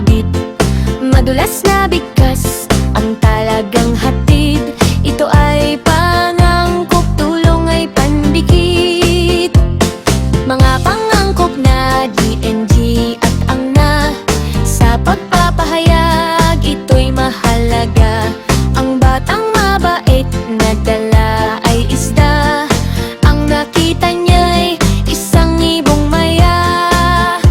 kakabit. Madulas na bigkas ang talagang hatid. Ito ay pangangkop, tulong ay pandikit. Mga pangangkop na DNG at ang na sa pagpapahayag, ito'y mahalaga. Ang batang mabait na dala ay isda, ang nakita niya'y isang ibong maya.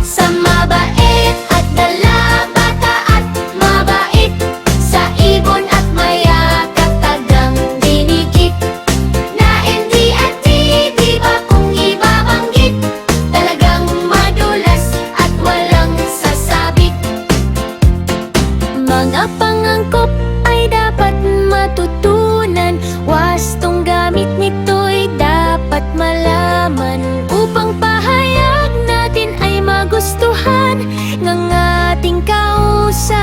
Sa mabait at dala, bata at mabait, sa ibon at maya katagang dinikit. Na hindi at di ba kung ibabanggit, talagang madulas at walang sasabit. Mga pangangkop ay dapat matutunan, wastong gamit nito'y dapat malaman, upang pahayag natin ay magustuhan ng ating kausap,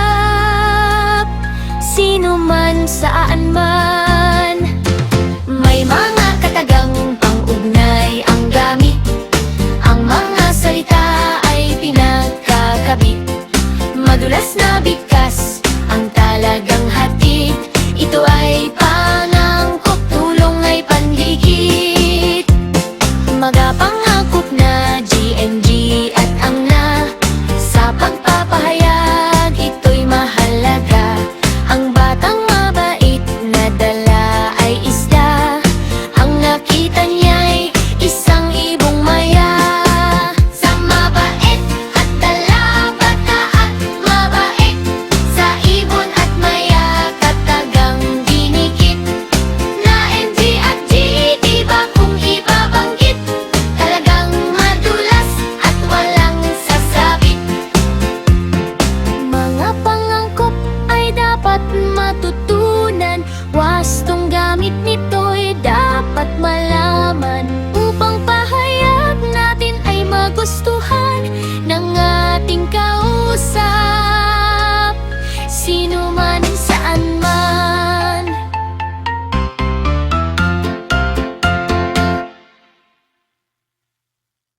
sino man saan man. May mga katagang pang-ugnay ang gamit, ang mga salita ay pinagkakabit. Madulas na